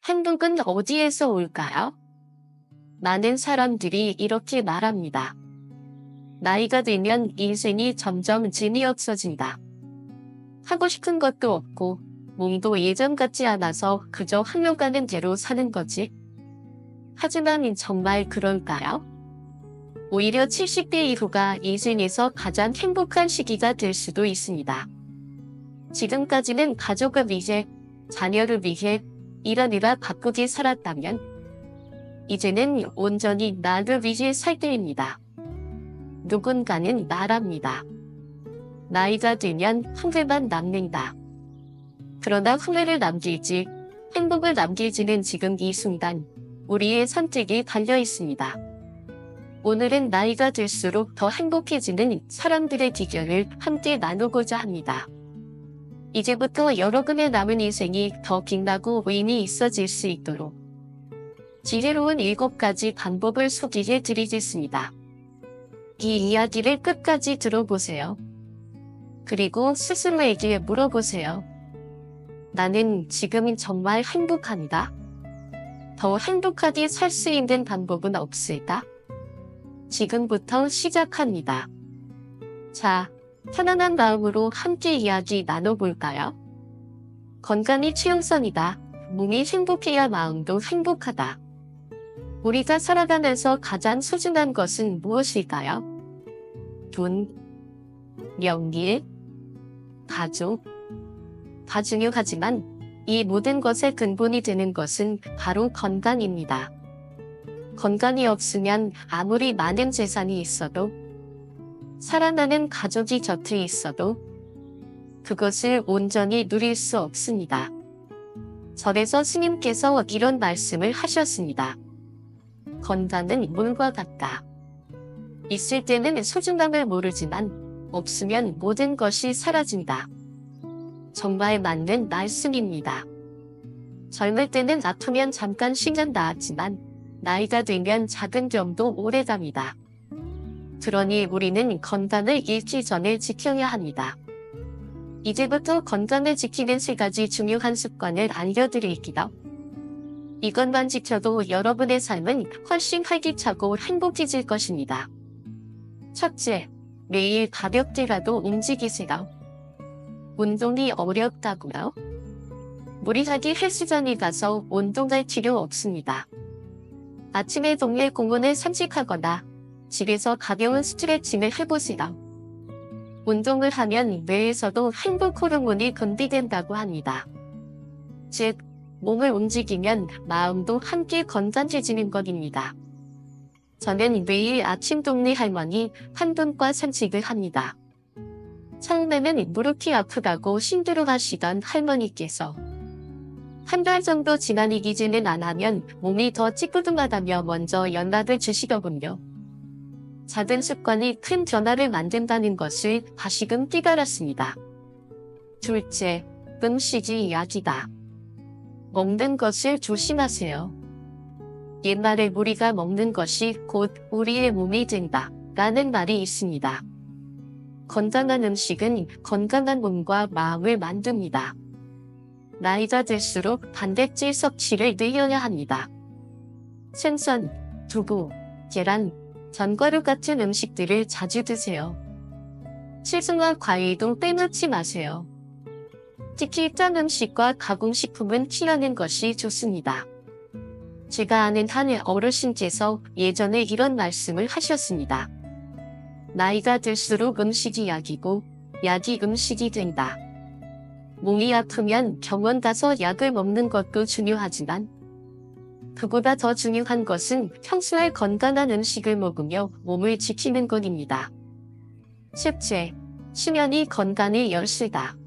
행복은 어디에서 올까요? 많은 사람들이 이렇게 말합니다. 나이가 들면 인생이 점점 재미없어진다. 하고 싶은 것도 없고 몸도 예전 같지 않아서 그저 흘러가는 대로 사는 거지. 하지만 정말 그럴까요? 오히려 70대 이후가 인생에서 가장 행복한 시기가 될 수도 있습니다. 지금까지는 가족을 위해, 자녀를 위해 일하느라 바쁘게 살았다면 이제는 온전히 나를 위해 살 때입니다. 누군가는 말합니다. 나이가 들면 후회만 남는다. 그러나 후회를 남길지 행복을 남길지는 지금 이 순간 우리의 선택에 달려 있습니다. 오늘은 나이가 들수록 더 행복해지는 사람들의 비결을 함께 나누고자 합니다. 이제부터 여러분의 남은 인생이 더 빛나고 의미 있어질 수 있도록 지혜로운 7가지 방법을 소개해 드리겠습니다. 이 이야기를 끝까지 들어보세요. 그리고 스스로에게 물어보세요. 나는 지금 정말 행복한가? 더 행복하게 살 수 있는 방법은 없을까? 지금부터 시작합니다. 자, 편안한 마음으로 함께 이야기 나눠볼까요? 건강이 최우선이다. 몸이 행복해야 마음도 행복하다. 우리가 살아가면서 가장 소중한 것은 무엇일까요? 돈, 명예, 가족. 다 중요하지만 이 모든 것의 근본이 되는 것은 바로 건강입니다. 건강이 없으면 아무리 많은 재산이 있어도, 사랑하는 가족이 곁에 있어도 그것을 온전히 누릴 수 없습니다. 절에서 스님께서 이런 말씀을 하셨습니다. 건강은 물과 같다. 있을 때는 소중함을 모르지만 없으면 모든 것이 사라진다. 정말 맞는 말씀입니다. 젊을 때는 아프면 잠깐 시간 나았지만 나이가 들면 작은 병도 오래갑니다. 그러니 우리는 건강을 잃기 전에 지켜야 합니다. 이제부터 건강을 지키는 3가지 중요한 습관을 알려드릴게요. 이것만 지켜도 여러분의 삶은 훨씬 활기차고 행복해질 것입니다. 첫째, 매일 가볍게라도 움직이세요. 운동이 어렵다고요? 무리하게 헬스장에 가서 운동할 필요 없습니다. 아침에 동네 공원을 산책하거나 집에서 가벼운 스트레칭을 해보세요. 운동을 하면 뇌에서도 행복 호르몬이 분비된다고 합니다. 즉, 몸을 움직이면 마음도 함께 건강해지는 것입니다. 저는 매일 아침 동네 할머니 한 분과 산책을 합니다. 처음에는 무릎이 아프다고 힘들어하시던 할머니께서 한 달 정도 지나기지는 안 하면 몸이 더 찌뿌둥하다며 먼저 연락을 주시더군요. 작은 습관이 큰 변화를 만든다는 것을 다시금 깨달았습니다. 둘째, 음식이 약이다. 먹는 것을 조심하세요. 옛말에 우리가 먹는 것이 곧 우리의 몸이 된다 라는 말이 있습니다. 건강한 음식은 건강한 몸과 마음을 만듭니다. 나이가 들수록 단백질 섭취를 늘려야 합니다. 생선, 두부, 계란, 전과류 같은 음식들을 자주 드세요. 채소와 과일도 빼놓지 마세요. 특히 짠 음식과 가공식품은 피하는 것이 좋습니다. 제가 아는 한 어르신께서 예전에 이런 말씀을 하셨습니다. 나이가 들수록 음식이 약이고 약이 음식이 된다. 몸이 아프면 병원 가서 약을 먹는 것도 중요하지만 그보다 더 중요한 것은 평소에 건강한 음식을 먹으며 몸을 지키는 것입니다. 셋째, 수면이 건강의 열쇠다.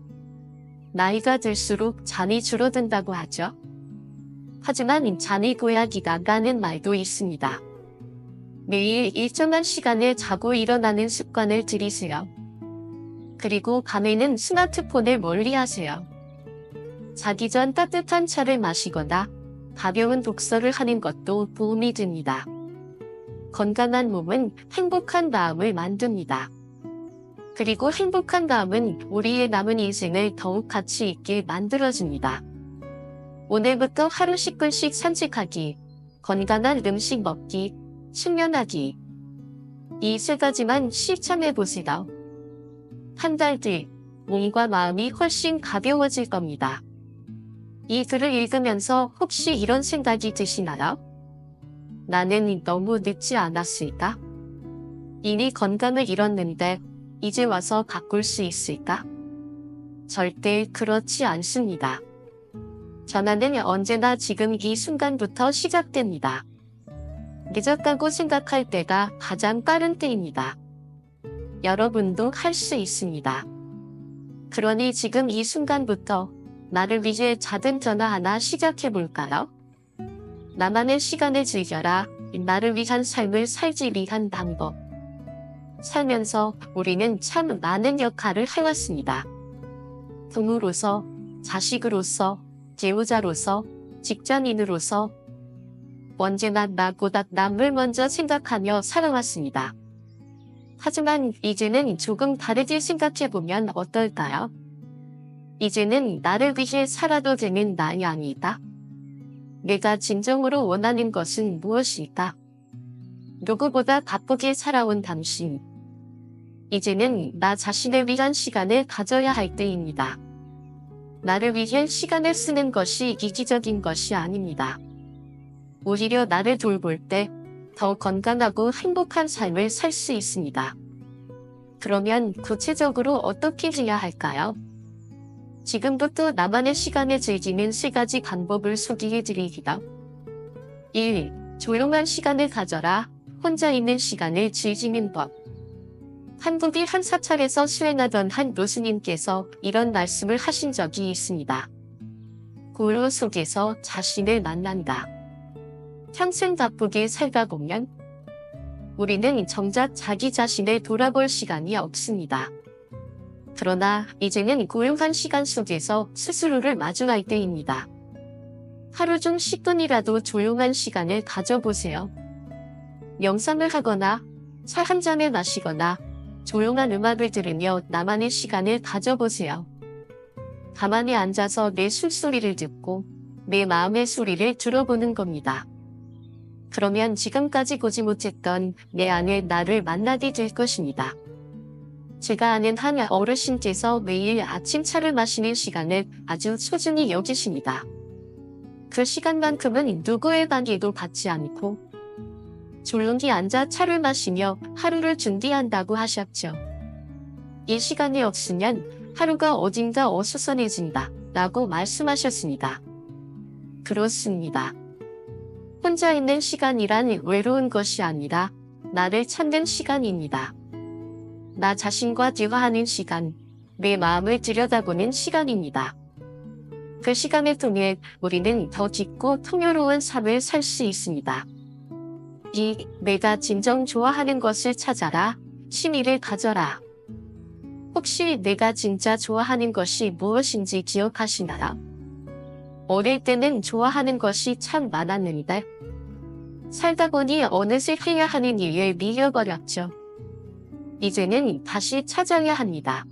나이가 들수록 잠이 줄어든다고 하죠. 하지만 잠이 고약이다라는 말도 있습니다. 매일 일정한 시간에 자고 일어나는 습관을 들이세요. 그리고 밤에는 스마트폰을 멀리하세요. 자기 전 따뜻한 차를 마시거나 가벼운 독서를 하는 것도 도움이 됩니다. 건강한 몸은 행복한 마음을 만듭니다. 그리고 행복한 마음은 우리의 남은 인생을 더욱 가치 있게 만들어줍니다. 오늘부터 하루 10분씩 산책하기, 건강한 음식 먹기, 숙면하기. 이 세 가지만 실천해보세요. 한 달 뒤, 몸과 마음이 훨씬 가벼워질 겁니다. 이 글을 읽으면서 혹시 이런 생각이 드시나요? 나는 너무 늦지 않았을까? 이미 건강을 잃었는데 이제 와서 바꿀 수 있을까? 절대 그렇지 않습니다. 전환은 언제나 지금 이 순간부터 시작됩니다. 늦었다고 생각할 때가 가장 빠른 때입니다. 여러분도 할 수 있습니다. 그러니 지금 이 순간부터 나를 위해 작은 전화 하나 시작해볼까요? 나만의 시간을 즐겨라. 나를 위한 삶을 살기 위한 방법. 살면서 우리는 참 많은 역할을 해왔습니다. 부모로서, 자식으로서, 배우자로서, 직장인으로서 언제나 나보다 남을 먼저 생각하며 살아왔습니다. 하지만 이제는 조금 다르게 생각해보면 어떨까요? 이제는 나를 위해 살아도 되는 나이 아니다. 내가 진정으로 원하는 것은 무엇일까? 누구보다 바쁘게 살아온 당신. 이제는 나 자신을 위한 시간을 가져야 할 때입니다. 나를 위해 시간을 쓰는 것이 이기적인 것이 아닙니다. 오히려 나를 돌볼 때 더 건강하고 행복한 삶을 살 수 있습니다. 그러면 구체적으로 어떻게 해야 할까요? 지금부터 나만의 시간을 즐기는 세 가지 방법을 소개해드립니다. 1. 조용한 시간을 가져라. 혼자 있는 시간을 즐기는 법. 한국의 한 사찰에서 수행하던 한 교수님께서 이런 말씀을 하신 적이 있습니다. 고요 속에서 자신을 만난다. 평생 바쁘게 살다 보면 우리는 정작 자기 자신을 돌아볼 시간이 없습니다. 그러나 이제는 고요한 시간 속에서 스스로를 마주할 때입니다. 하루 중 10분이라도 조용한 시간을 가져보세요. 명상을 하거나 차 한 잔을 마시거나 조용한 음악을 들으며 나만의 시간을 가져보세요. 가만히 앉아서 내 숨소리를 듣고 내 마음의 소리를 들어보는 겁니다. 그러면 지금까지 보지 못했던 내 안의 나를 만나게 될 것입니다. 제가 아는 한 어르신께서 매일 아침 차를 마시는 시간을 아주 소중히 여기십니다. 그 시간만큼은 누구의 방해도 받지 않고 조용히 앉아 차를 마시며 하루를 준비한다고 하셨죠. 이 시간이 없으면 하루가 어딘가 어수선해진다 라고 말씀하셨습니다. 그렇습니다. 혼자 있는 시간이란 외로운 것이 아니라 나를 찾는 시간입니다. 나 자신과 대화하는 시간, 내 마음을 들여다보는 시간입니다. 그 시간을 통해 우리는 더 깊고 풍요로운 삶을 살 수 있습니다. 2. 내가 진정 좋아하는 것을 찾아라. 취미를 가져라. 혹시 내가 진짜 좋아하는 것이 무엇인지 기억하시나요? 어릴 때는 좋아하는 것이 참 많았는데 살다 보니 어느새 해야 하는 일에 밀려버렸죠. 이제는 다시 찾아야 합니다.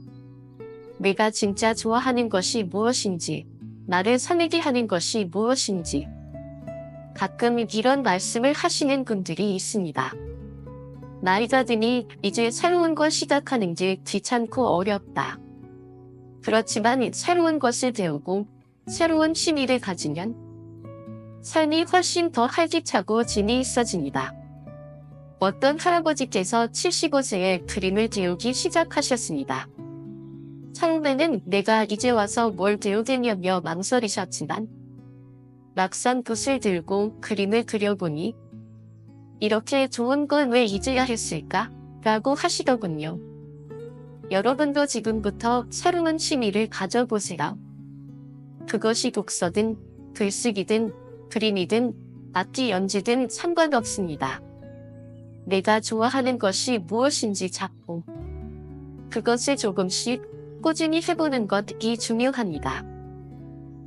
내가 진짜 좋아하는 것이 무엇인지, 나를 설레게 하는 것이 무엇인지. 가끔 이런 말씀을 하시는 분들이 있습니다. 나이가 드니 이제 새로운 걸 시작하는 게 귀찮고 어렵다. 그렇지만 새로운 것을 배우고 새로운 취미를 가지면 삶이 훨씬 더 활기차고 재미있어집니다. 어떤 할아버지께서 75세에 그림을 배우기 시작하셨습니다. 처음에는 내가 이제 와서 뭘 배우겠냐며 망설이셨지만 막상 붓을 들고 그림을 그려보니 이렇게 좋은 걸 왜 이제야 했을까? 라고 하시더군요. 여러분도 지금부터 새로운 취미를 가져보세요. 그것이 독서든 글쓰기든 그림이든 악기 연주든 상관없습니다. 내가 좋아하는 것이 무엇인지 찾고 그것을 조금씩 꾸준히 해보는 것이 중요합니다.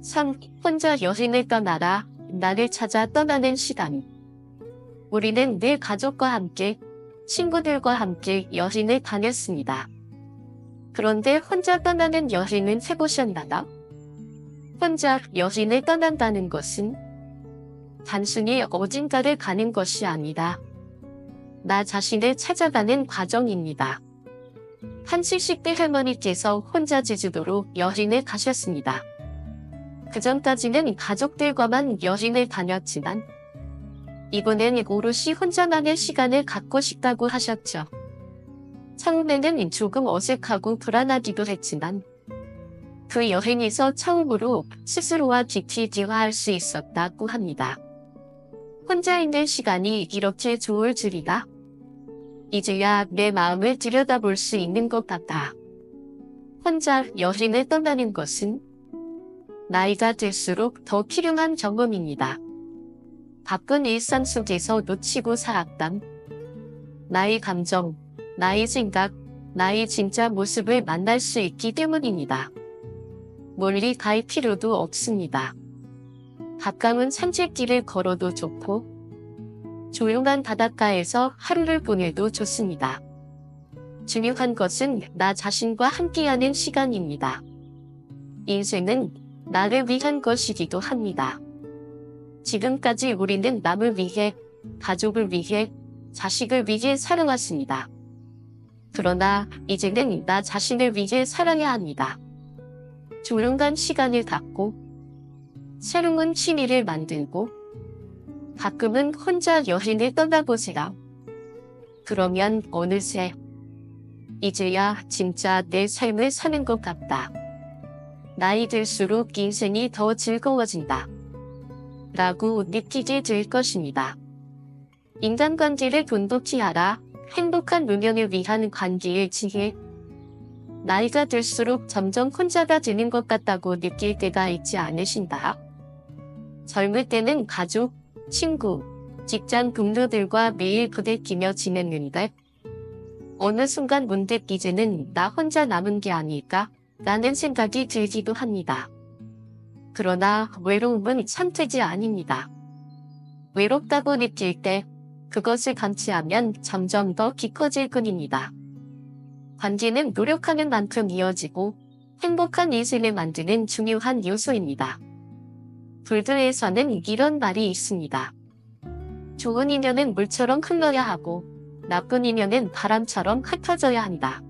3. 혼자 여행을 떠나라. 나를 찾아 떠나는 시간. 우리는 늘 가족과 함께, 친구들과 함께 여행을 다녔습니다. 그런데 혼자 떠나는 여행은 해보셨나요? 혼자 여행을 떠난다는 것은 단순히 어딘가를 가는 것이 아니다. 나 자신을 찾아가는 과정입니다. 한 70대 할머니께서 혼자 제주도로 여행을 가셨습니다. 그전까지는 가족들과만 여행을 다녔지만 이번엔 오롯이 혼자만의 시간을 갖고 싶다고 하셨죠. 처음에는 조금 어색하고 불안하기도 했지만 그 여행에서 처음으로 스스로와 깊이 대화할 수 있었다고 합니다. 혼자 있는 시간이 이렇게 좋을 줄이다. 이제야 내 마음을 들여다볼 수 있는 것 같다. 혼자 여행을 떠나는 것은 나이가 들수록 더 필요한 경험입니다. 바쁜 일상 속에서 놓치고 살았던 나의 감정, 나의 생각, 나의 진짜 모습을 만날 수 있기 때문입니다. 멀리 갈 필요도 없습니다. 가까운 산책길을 걸어도 좋고 조용한 바닷가에서 하루를 보내도 좋습니다. 중요한 것은 나 자신과 함께하는 시간입니다. 인생은 나를 위한 것이기도 합니다. 지금까지 우리는 남을 위해, 가족을 위해, 자식을 위해 살아왔습니다. 그러나 이제는 나 자신을 위해 살아야 합니다. 조용한 시간을 갖고 새로운 취미를 만들고 가끔은 혼자 여행을 떠나보세요. 그러면 어느새 이제야 진짜 내 삶을 사는 것 같다. 나이 들수록 인생이 더 즐거워진다. 라고 느끼게 될 것입니다. 인간관계를 돈독히 하라. 행복한 운명을 위한 관계를 지혜. 나이가 들수록 점점 혼자가 되는 것 같다고 느낄 때가 있지 않으신가요? 젊을 때는 가족, 친구, 직장 동료들과 매일 부대끼며 지냈는데 어느 순간 문득 이제는 나 혼자 남은 게 아닐까? 라는 생각이 들기도 합니다. 그러나 외로움은 선택이 아닙니다. 외롭다고 느낄 때 그것을 감지하면 점점 더 깊어질 뿐입니다. 관계는 노력하는 만큼 이어지고 행복한 인생을 만드는 중요한 요소입니다. 불교에서는 이런 말이 있습니다. 좋은 인연은 물처럼 흘러야 하고 나쁜 인연은 바람처럼 흩어져야 한다.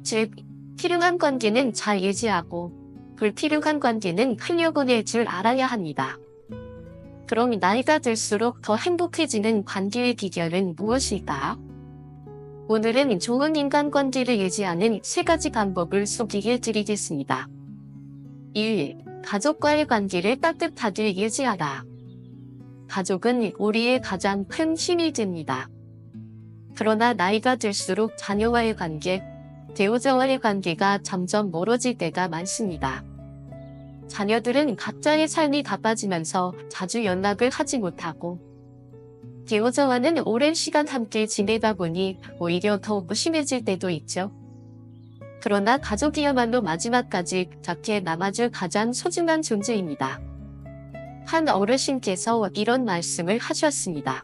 즉, 필요한 관계는 잘 유지하고 불필요한 관계는 흘려보낼 줄 알아야 합니다. 그럼 나이가 들수록 더 행복해지는 관계의 비결은 무엇일까요? 오늘은 좋은 인간관계를 유지하는 3가지 방법을 소개해 드리겠습니다. 1. 가족과의 관계를 따뜻하게 유지하라. 가족은 우리의 가장 큰 힘이 됩니다. 그러나 나이가 들수록 자녀와의 관계, 배우자와의 관계가 점점 멀어질 때가 많습니다. 자녀들은 각자의 삶이 바빠지면서 자주 연락을 하지 못하고 배우자와는 오랜 시간 함께 지내다 보니 오히려 더 무심해질 때도 있죠. 그러나 가족이야말로 마지막까지 곁에 남아줄 가장 소중한 존재입니다. 한 어르신께서 이런 말씀을 하셨습니다.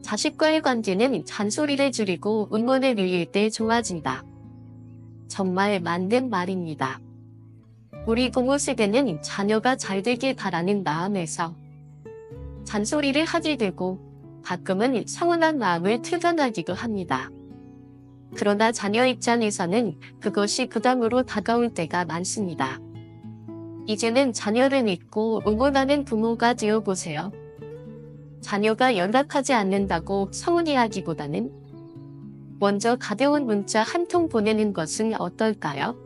자식과의 관계는 잔소리를 줄이고 응원을 늘릴 때 좋아진다. 정말 맞는 말입니다. 우리 부모 세대는 자녀가 잘 되길 바라는 마음에서 잔소리를 하게 되고 가끔은 서운한 마음을 표현하기도 합니다. 그러나 자녀 입장에서는 그것이 부담으로 다가올 때가 많습니다. 이제는 자녀를 믿고 응원하는 부모가 되어보세요. 자녀가 연락하지 않는다고 서운해하기보다는 먼저 가벼운 문자 한 통 보내는 것은 어떨까요?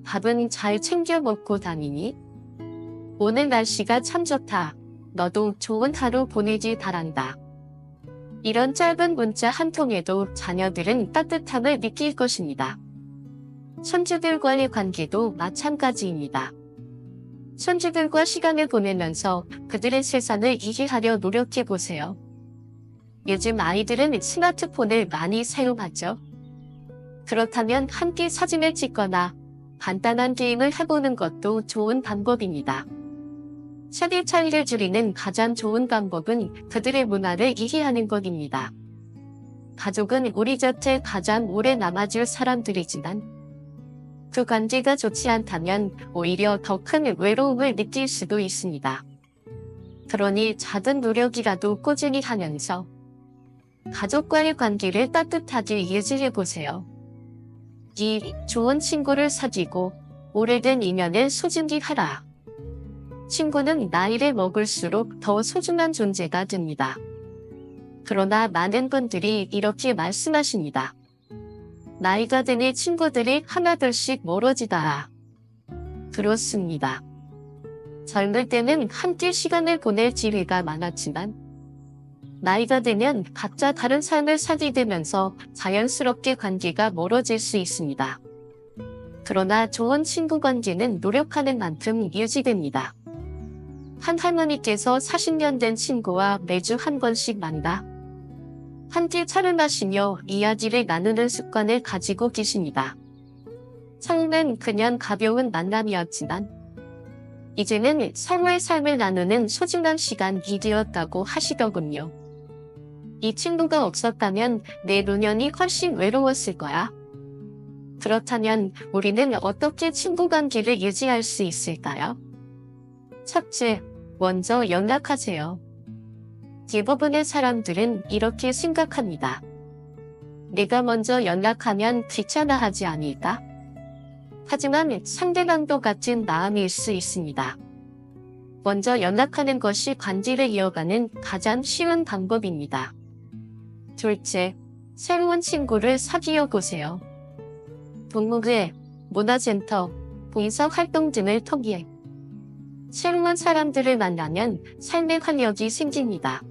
밥은 잘 챙겨 먹고 다니니? 오늘 날씨가 참 좋다. 너도 좋은 하루 보내길 바란다. 이런 짧은 문자 한 통에도 자녀들은 따뜻함을 느낄 것입니다. 손주들과의 관계도 마찬가지입니다. 손주들과 시간을 보내면서 그들의 세상을 이해하려 노력해보세요. 요즘 아이들은 스마트폰을 많이 사용하죠. 그렇다면 함께 사진을 찍거나 간단한 게임을 해보는 것도 좋은 방법입니다. 세대 차이를 줄이는 가장 좋은 방법은 그들의 문화를 이해하는 것입니다. 가족은 우리 곁에 가장 오래 남아줄 사람들이지만 그 관계가 좋지 않다면 오히려 더 큰 외로움을 느낄 수도 있습니다. 그러니 작은 노력이라도 꾸준히 하면서 가족과의 관계를 따뜻하게 유지해 보세요. 좋은 친구를 사귀고 오래된 인연을 소중히 하라. 친구는 나이를 먹을수록 더 소중한 존재가 됩니다. 그러나 많은 분들이 이렇게 말씀하십니다. 나이가 드니 친구들이 하나둘씩 멀어지더라. 그렇습니다. 젊을 때는 함께 시간을 보낼 기회가 많았지만 나이가 들면 각자 다른 삶을 살게 되면서 자연스럽게 관계가 멀어질 수 있습니다. 그러나 좋은 친구 관계는 노력하는 만큼 유지됩니다. 한 할머니께서 40년 된 친구와 매주 한 번씩 만나 함께 차를 마시며 이야기를 나누는 습관을 가지고 계십니다. 처음엔 그냥 가벼운 만남이었지만 이제는 서로의 삶을 나누는 소중한 시간이 되었다고 하시더군요. 이 친구가 없었다면 내 노년이 훨씬 외로웠을 거야. 그렇다면 우리는 어떻게 친구 관계를 유지할 수 있을까요? 첫째, 먼저 연락하세요. 대부분의 사람들은 이렇게 생각합니다. 내가 먼저 연락하면 귀찮아하지 않을까? 하지만 상대방도 같은 마음일 수 있습니다. 먼저 연락하는 것이 관계를 이어가는 가장 쉬운 방법입니다. 둘째, 새로운 친구를 사귀어 보세요. 동호회, 문화센터, 봉사활동 등을 통해 새로운 사람들을 만나면 삶의 활력이 생깁니다.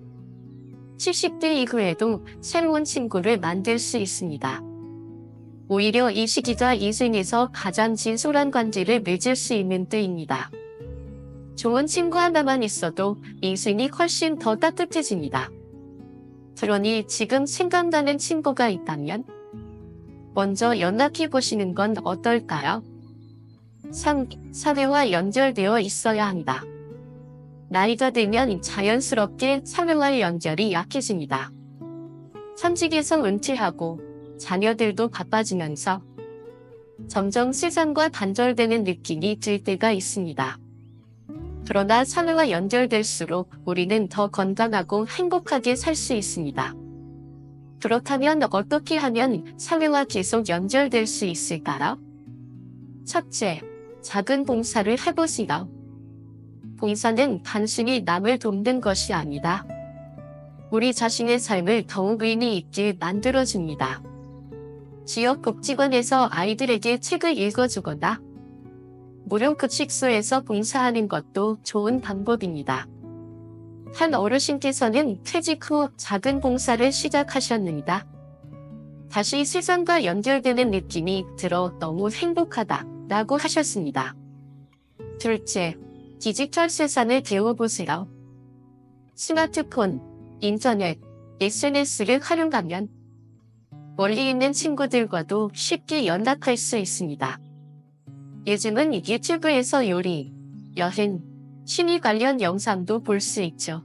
70대 이후에도 새로운 친구를 만들 수 있습니다. 오히려 이 시기가 인생에서 가장 진솔한 관계를 맺을 수 있는 때입니다. 좋은 친구 하나만 있어도 인생이 훨씬 더 따뜻해집니다. 그러니 지금 생각나는 친구가 있다면 먼저 연락해 보시는 건 어떨까요? 3. 사회와 연결되어 있어야 합니다. 나이가 들면 자연스럽게 사회와의 연결이 약해집니다. 현직에서 은퇴하고 자녀들도 바빠지면서 점점 세상과 단절되는 느낌이 들 때가 있습니다. 그러나 사회와 연결될수록 우리는 더 건강하고 행복하게 살 수 있습니다. 그렇다면 어떻게 하면 사회와 계속 연결될 수 있을까요? 첫째, 작은 봉사를 해보세요. 봉사는 단순히 남을 돕는 것이 아니다. 우리 자신의 삶을 더욱 의미 있게 만들어줍니다. 지역복지관에서 아이들에게 책을 읽어주거나 무료 급식소에서 봉사하는 것도 좋은 방법입니다. 한 어르신께서는 퇴직 후 작은 봉사를 시작하셨습니다. 다시 세상과 연결되는 느낌이 들어 너무 행복하다라고 하셨습니다. 둘째, 디지털 세상을 배워보세요. 스마트폰, 인터넷, SNS를 활용하면 멀리 있는 친구들과도 쉽게 연락할 수 있습니다. 요즘은 유튜브에서 요리, 여행, 취미 관련 영상도 볼 수 있죠.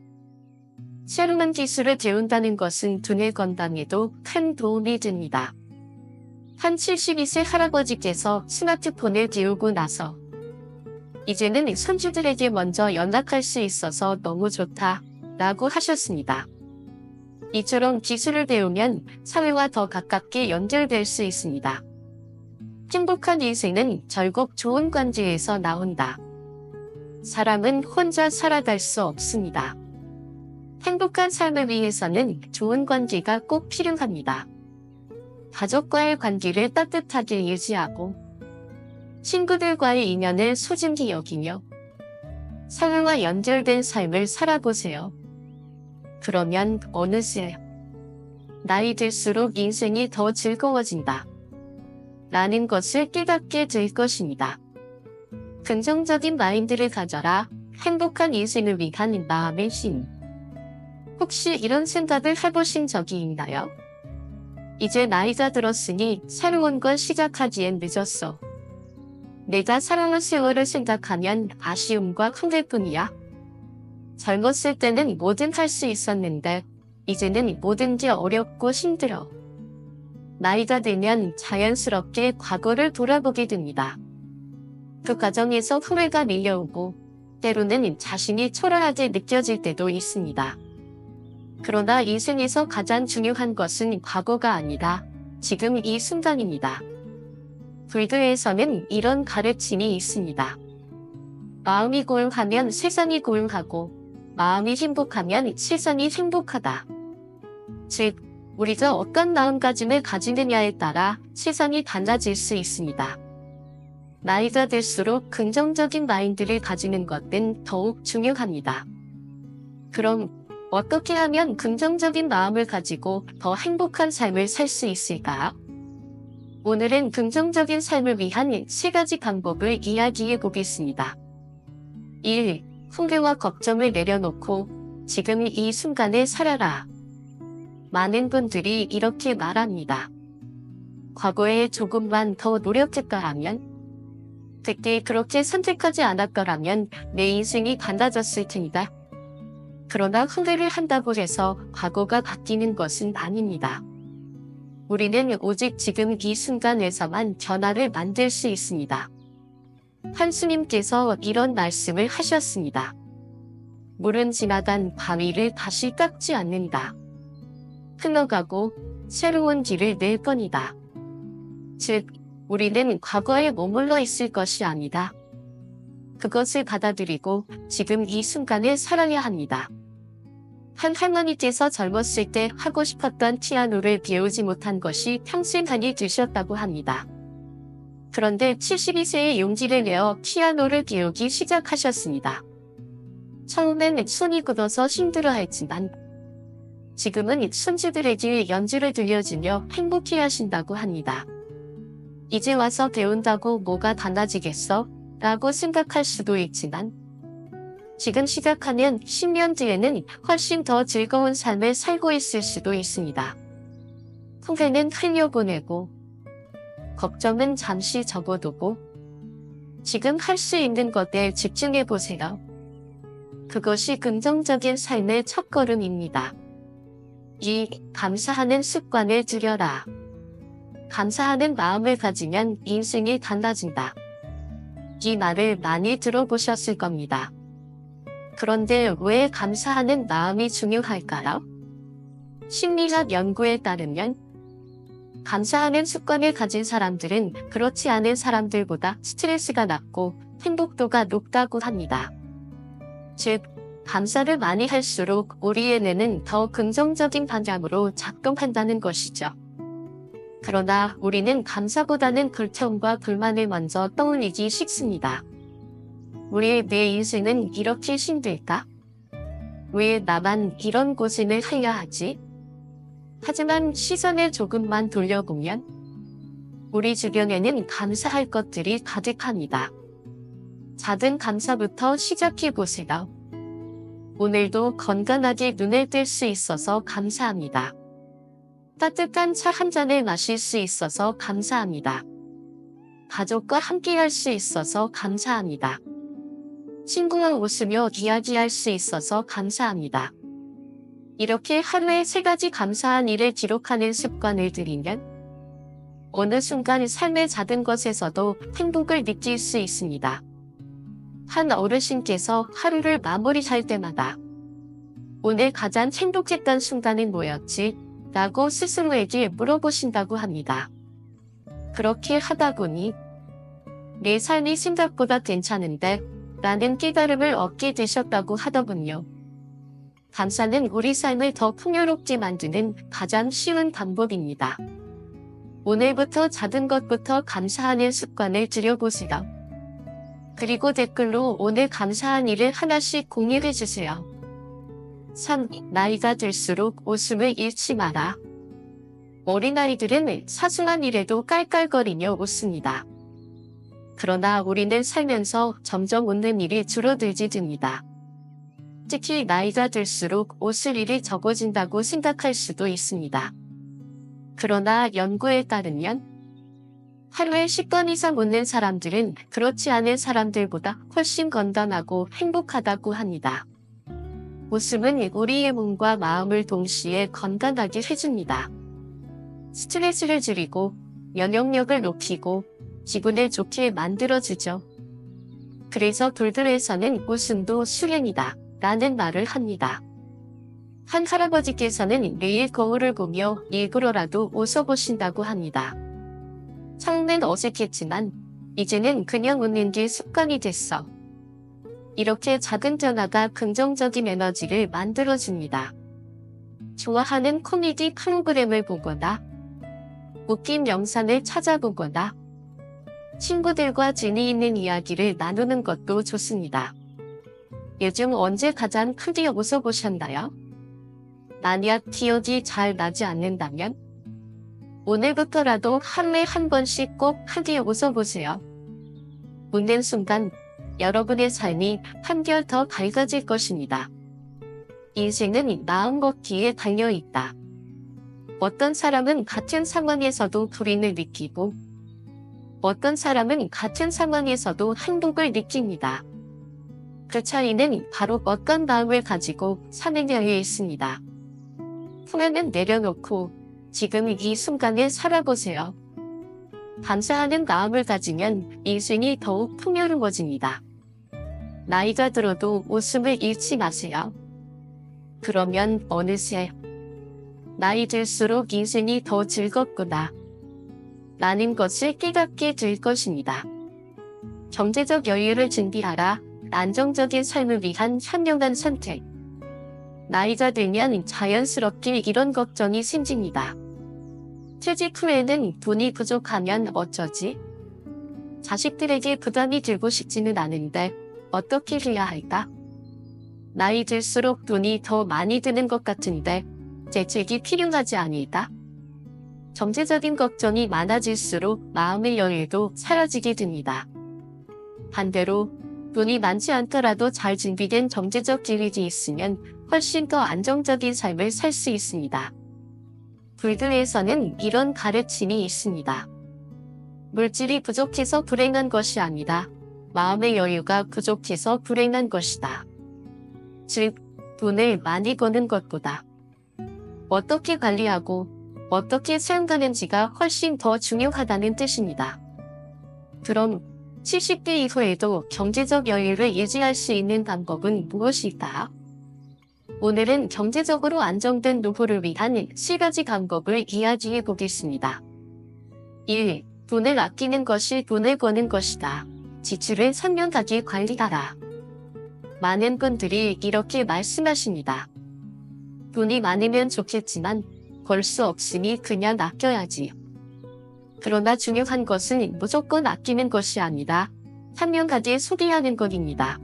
새로운 기술을 배운다는 것은 두뇌 건강에도 큰 도움이 됩니다. 한 72세 할아버지께서 스마트폰을 배우고 나서 이제는 손주들에게 먼저 연락할 수 있어서 너무 좋다라고 하셨습니다. 이처럼 기술을 배우면 사회와 더 가깝게 연결될 수 있습니다. 행복한 인생은 결국 좋은 관계에서 나온다. 사람은 혼자 살아갈 수 없습니다. 행복한 삶을 위해서는 좋은 관계가 꼭 필요합니다. 가족과의 관계를 따뜻하게 유지하고 친구들과의 인연을 소중히 여기며 사회와 연결된 삶을 살아보세요. 그러면 어느새 나이 들수록 인생이 더 즐거워진다. 라는 것을 깨닫게 될 것입니다. 긍정적인 마인드를 가져라. 행복한 인생을 위한 마음의 힘. 혹시 이런 생각을 해보신 적이 있나요? 이제 나이가 들었으니 새로운 걸 시작하기엔 늦었어. 내가 살아온 세월을 생각하면 아쉬움과 후회뿐이야. 젊었을 때는 뭐든 할 수 있었는데 이제는 뭐든지 어렵고 힘들어. 나이가 들면 자연스럽게 과거를 돌아보게 됩니다. 그 과정에서 후회가 밀려오고 때로는 자신이 초라하게 느껴질 때도 있습니다. 그러나 인생에서 가장 중요한 것은 과거가 아니라 지금 이 순간입니다. 불교에서는 이런 가르침이 있습니다. 마음이 고요하면 세상이 고요하고 마음이 행복하면 세상이 행복하다. 즉, 우리가 어떤 마음가짐을 가지느냐에 따라 세상이 달라질 수 있습니다. 나이가 들수록 긍정적인 마인드를 가지는 것은 더욱 중요합니다. 그럼 어떻게 하면 긍정적인 마음을 가지고 더 행복한 삶을 살 수 있을까요? 오늘은 긍정적인 삶을 위한 3가지 방법을 이야기해 보겠습니다. 1. 후회와 걱정을 내려놓고 지금 이 순간을 살아라. 많은 분들이 이렇게 말합니다. 과거에 조금만 더 노력했더라면, 그때 그렇게 선택하지 않았더라면 내 인생이 달라졌을 테니다. 그러나 후회를 한다고 해서 과거가 바뀌는 것은 아닙니다. 우리는 오직 지금 이 순간에서만 변화를 만들 수 있습니다. 한 스님께서 이런 말씀을 하셨습니다. 물은 지나간 바위를 다시 깎지 않는다. 흘러가고 새로운 길을 낼 뿐이다. 즉, 우리는 과거에 머물러 있을 것이 아니다. 그것을 받아들이고 지금 이 순간을 살아야 합니다. 한 할머니께서 젊었을 때 하고 싶었던 피아노를 배우지 못한 것이 평생간이 되셨다고 합니다. 그런데 72세에 용기를 내어 피아노를 배우기 시작하셨습니다. 처음엔 손이 굳어서 힘들어했지만 지금은 손주들에게 연주를 들려주며 행복해하신다고 합니다. 이제 와서 배운다고 뭐가 달라지겠어? 라고 생각할 수도 있지만 지금 시작하면 10년 뒤에는 훨씬 더 즐거운 삶을 살고 있을 수도 있습니다. 후회는 흘려보내고 걱정은 잠시 접어두고 지금 할 수 있는 것에 집중해보세요. 그것이 긍정적인 삶의 첫걸음입니다. 2. 감사하는 습관을 들여라. 감사하는 마음을 가지면 인생이 달라진다. 이 말을 많이 들어보셨을 겁니다. 그런데 왜 감사하는 마음이 중요할까요? 심리학 연구에 따르면 감사하는 습관을 가진 사람들은 그렇지 않은 사람들보다 스트레스가 낮고 행복도가 높다고 합니다. 즉, 감사를 많이 할수록 우리의 뇌는 더 긍정적인 방향으로 작동한다는 것이죠. 그러나 우리는 감사보다는 불평과 불만을 먼저 떠올리기 쉽습니다. 우리의 내 인생은 이렇게 힘들까? 왜 나만 이런 고생을 해야 하지? 하지만 시선을 조금만 돌려보면 우리 주변에는 감사할 것들이 가득합니다. 작은 감사부터 시작해보세요. 오늘도 건강하게 눈을 뜰 수 있어서 감사합니다. 따뜻한 차 한 잔을 마실 수 있어서 감사합니다. 가족과 함께할 수 있어서 감사합니다. 친구와 웃으며 이야기할 수 있어서 감사합니다. 이렇게 하루에 3가지 감사한 일을 기록하는 습관을 들이면 어느 순간 삶의 작은 것에서도 행복을 느낄 수 있습니다. 한 어르신께서 하루를 마무리할 때마다 오늘 가장 행복했던 순간은 뭐였지? 라고 스스로에게 물어보신다고 합니다. 그렇게 하다 보니 내 삶이 생각보다 괜찮은데 라는 깨달음을 얻게 되셨다고 하더군요. 감사는 우리 삶을 더 풍요롭게 만드는 가장 쉬운 방법입니다. 오늘부터 작은 것부터 감사하는 습관을 들여보세요. 그리고 댓글로 오늘 감사한 일을 하나씩 공유해주세요. 3. 나이가 들수록 웃음을 잃지 마라. 어린아이들은 사소한 일에도 깔깔거리며 웃습니다. 그러나 우리는 살면서 점점 웃는 일이 줄어들게 됩니다. 특히 나이가 들수록 웃을 일이 적어진다고 생각할 수도 있습니다. 그러나 연구에 따르면 하루에 10번 이상 웃는 사람들은 그렇지 않은 사람들보다 훨씬 건강하고 행복하다고 합니다. 웃음은 우리의 몸과 마음을 동시에 건강하게 해줍니다. 스트레스를 줄이고 면역력을 높이고 기분을 좋게 만들어주죠. 그래서 돌들에서는 웃음도 수련이다 라는 말을 합니다. 한 할아버지께서는 매일 거울을 보며 일부러라도 웃어보신다고 합니다. 처음엔 어색했지만 이제는 그냥 웃는 게 습관이 됐어. 이렇게 작은 변화가 긍정적인 에너지를 만들어줍니다. 좋아하는 코미디 프로그램을 보거나 웃긴 영상을 찾아보거나 친구들과 재미있는 이야기를 나누는 것도 좋습니다. 요즘 언제 가장 크게 웃어보셨나요? 만약 기억이 잘 나지 않는다면 오늘부터라도 하루에 한 번씩 꼭 크게 웃어보세요. 웃는 순간 여러분의 삶이 한결 더 밝아질 것입니다. 인생은 마음 먹기에 달려있다. 어떤 사람은 같은 상황에서도 불행을 느끼고 어떤 사람은 같은 상황에서도 행복을 느낍니다. 그 차이는 바로 어떤 마음을 가지고 사느냐에 있습니다. 후회는 내려놓고 지금 이 순간을 살아보세요. 감사하는 마음을 가지면 인생이 더욱 풍요로워집니다. 나이가 들어도 웃음을 잃지 마세요. 그러면 어느새 나이 들수록 인생이 더 즐겁구나 라는 것을 깨닫게 될 것입니다. 경제적 여유를 준비하라. 안정적인 삶을 위한 현명한 선택. 나이가 들면 자연스럽게 이런 걱정이 생깁니다. 퇴직 후에는 돈이 부족하면 어쩌지? 자식들에게 부담이 들고 싶지는 않은데 어떻게 해야 할까? 나이 들수록 돈이 더 많이 드는 것 같은데 대책이 필요하지 않을까? 경제적인 걱정이 많아질수록 마음의 여유도 사라지게 됩니다. 반대로 돈이 많지 않더라도 잘 준비된 경제적 계획이 있으면 훨씬 더 안정적인 삶을 살 수 있습니다. 불교에서는 이런 가르침이 있습니다. 물질이 부족해서 불행한 것이 아니다. 마음의 여유가 부족해서 불행한 것이다. 즉, 돈을 많이 버는 것보다 어떻게 관리하고 어떻게 사용하는지가 훨씬 더 중요하다는 뜻입니다. 그럼 70대 이후에도 경제적 여유를 유지할 수 있는 방법은 무엇일까? 오늘은 경제적으로 안정된 노후를 위한 3가지 방법을 이야기해 보겠습니다. 1. 돈을 아끼는 것이 돈을 버는 것이다. 지출을 선명하게 관리하라. 많은 분들이 이렇게 말씀하십니다. 돈이 많으면 좋겠지만 벌 수 없으니 그냥 아껴야지. 그러나 중요한 것은 무조건 아끼는 것이 아니라 현명하게 소비하는 것입니다.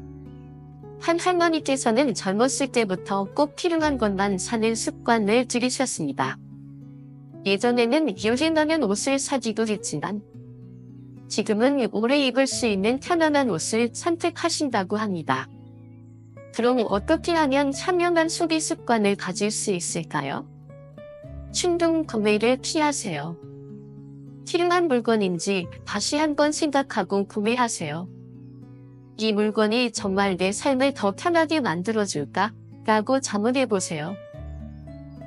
한 할머니께서는 젊었을 때부터 꼭 필요한 것만 사는 습관을 들이셨습니다. 예전에는 유행하는 옷을 사기도 했지만 지금은 오래 입을 수 있는 편안한 옷을 선택하신다고 합니다. 그럼 어떻게 하면 현명한 소비 습관을 가질 수 있을까요? 충동 구매를 피하세요. 필요한 물건인지 다시 한번 생각하고 구매하세요. 이 물건이 정말 내 삶을 더 편하게 만들어줄까? 라고 자문해보세요.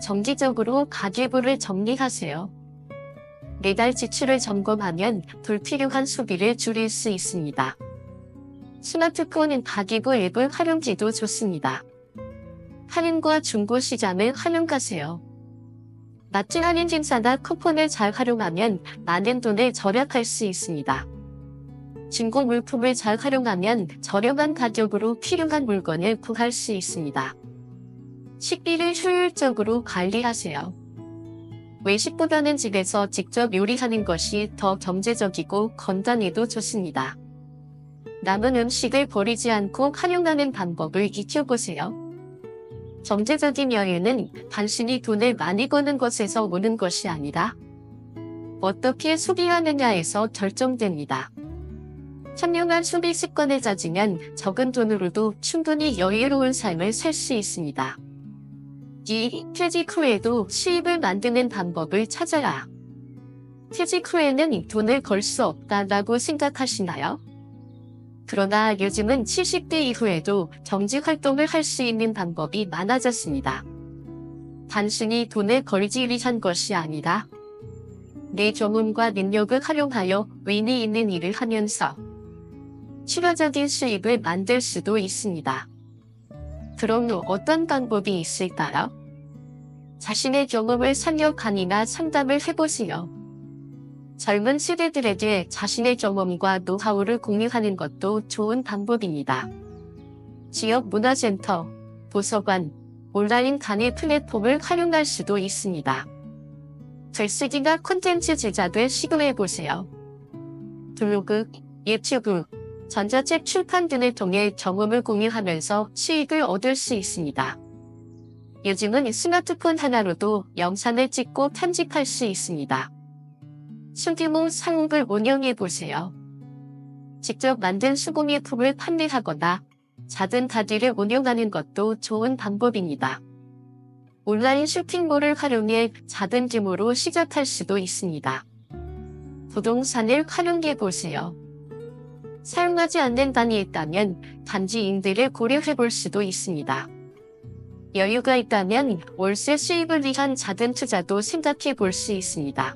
정기적으로 가계부를 정리하세요. 매달 지출을 점검하면 불필요한 소비를 줄일 수 있습니다. 스마트폰 가계부 앱을 활용해도 좋습니다. 할인과 중고 시장을 활용하세요. 마트 할인 행사나 쿠폰을 잘 활용하면 많은 돈을 절약할 수 있습니다. 중고 물품을 잘 활용하면 저렴한 가격으로 필요한 물건을 구할 수 있습니다. 식비를 효율적으로 관리하세요. 외식보다는 집에서 직접 요리하는 것이 더 경제적이고 건강에도 좋습니다. 남은 음식을 버리지 않고 활용하는 방법을 익혀보세요. 경제적인 여유는 단순히 돈을 많이 버는 것에서 오는 것이 아니라 어떻게 소비하느냐에서 결정됩니다. 현명한 소비 습관을 가지면 적은 돈으로도 충분히 여유로운 삶을 살 수 있습니다. 2. 퇴직 후에도 수입을 만드는 방법을 찾아라. 퇴직 후에는 돈을 벌 수 없다라고 생각하시나요? 그러나 요즘은 70대 이후에도 경제활동을 할 수 있는 방법이 많아졌습니다. 단순히 돈을 벌기 위한 것이 아니라 내 경험과 능력을 활용하여 의미 있는 일을 하면서 추가적인 수입을 만들 수도 있습니다. 그럼 어떤 방법이 있을까요? 자신의 경험을 산여 강의나 상담을 해보세요. 젊은 세대들에게 자신의 경험과 노하우를 공유하는 것도 좋은 방법입니다. 지역 문화센터, 도서관, 온라인 강의 플랫폼을 활용할 수도 있습니다. 글쓰기나 콘텐츠 제작을 시도해보세요. 블로그, 유튜브, 전자책 출판 등을 통해 경험을 공유하면서 수익을 얻을 수 있습니다. 요즘은 스마트폰 하나로도 영상을 찍고 편집할 수 있습니다. 소규모 사업을 운영해보세요. 직접 만든 수공예품을 판매하거나 작은 가게를 운영하는 것도 좋은 방법입니다. 온라인 쇼핑몰을 활용해 작은 규모로 시작할 수도 있습니다. 부동산을 활용해보세요. 사용하지 않는 방이 있다면 단지 임대를 고려해볼 수도 있습니다. 여유가 있다면 월세 수입을 위한 작은 투자도 생각해볼 수 있습니다.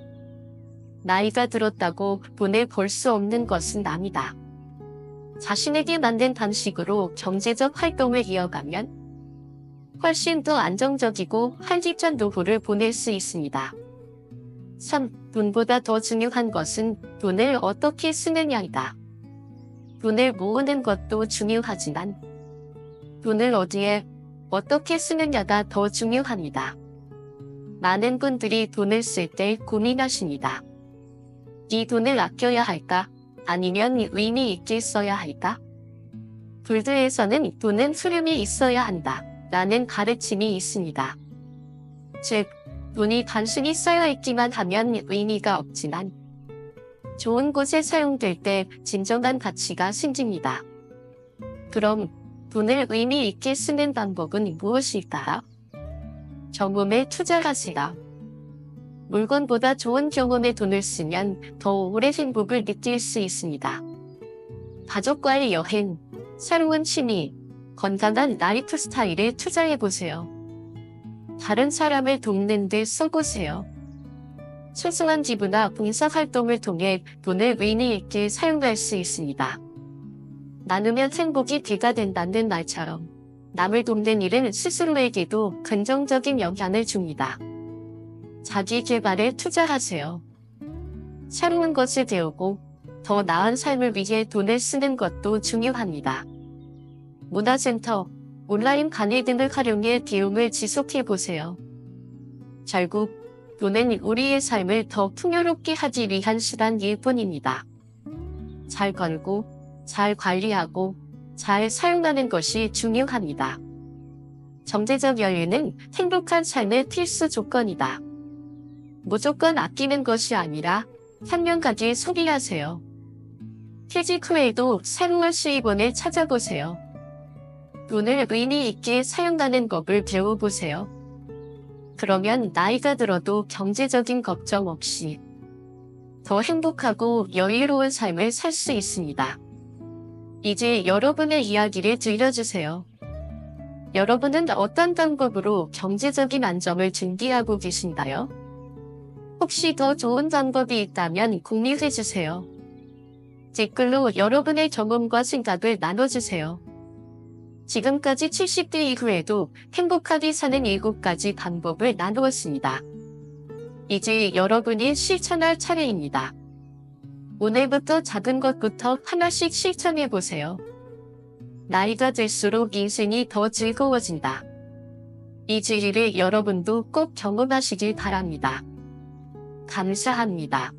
나이가 들었다고 돈을 벌 수 없는 것은 아니다. 자신에게 맞는 방식으로 경제적 활동을 이어가면 훨씬 더 안정적이고 활기찬 노후를 보낼 수 있습니다. 3. 돈보다 더 중요한 것은 돈을 어떻게 쓰느냐이다. 돈을 모으는 것도 중요하지만 돈을 어디에 어떻게 쓰느냐가 더 중요합니다. 많은 분들이 돈을 쓸 때 고민하십니다. 이 돈을 아껴야 할까? 아니면 의미 있게 써야 할까? 불교에서는 돈은 흐름이 있어야 한다 라는 가르침이 있습니다. 즉, 돈이 단순히 쌓여있기만 하면 의미가 없지만 좋은 곳에 사용될 때 진정한 가치가 생깁니다. 그럼 돈을 의미 있게 쓰는 방법은 무엇일까요? 경험에 투자하세요. 물건보다 좋은 경험에 돈을 쓰면 더 오래 행복을 느낄 수 있습니다. 가족과의 여행, 새로운 취미, 건강한 라이프 스타일에 투자해보세요. 다른 사람을 돕는 데 써보세요. 소소한 기부나 봉사활동을 통해 돈을 의미 있게 사용할 수 있습니다. 나누면 행복이 배가 된다는 말처럼 남을 돕는 일은 스스로에게도 긍정적인 영향을 줍니다. 자기 개발에 투자하세요. 새로운 것을 배우고 더 나은 삶을 위해 돈을 쓰는 것도 중요합니다. 문화센터, 온라인 강의 등을 활용해 비용을 지속해보세요. 결국 돈은 우리의 삶을 더 풍요롭게 하기 위한 수단일 뿐입니다. 잘 걸고, 잘 관리하고, 잘 사용하는 것이 중요합니다. 경제적 여유는 행복한 삶의 필수 조건이다. 무조건 아끼는 것이 아니라 현명하게 소비하세요. 퇴직 후에도 새로운 수입원을 찾아보세요. 돈을 의미 있게 사용하는 법을 배워보세요. 그러면 나이가 들어도 경제적인 걱정 없이 더 행복하고 여유로운 삶을 살 수 있습니다. 이제 여러분의 이야기를 들려주세요. 여러분은 어떤 방법으로 경제적인 안정을 준비하고 계신가요? 혹시 더 좋은 방법이 있다면 공유해주세요. 댓글로 여러분의 경험과 생각을 나눠주세요. 지금까지 70대 이후에도 행복하게 사는 7가지 방법을 나누었습니다. 이제 여러분이 실천할 차례입니다. 오늘부터 작은 것부터 하나씩 실천해보세요. 나이가 들수록 인생이 더 즐거워진다. 이 진리를 여러분도 꼭 경험하시길 바랍니다. 감사합니다.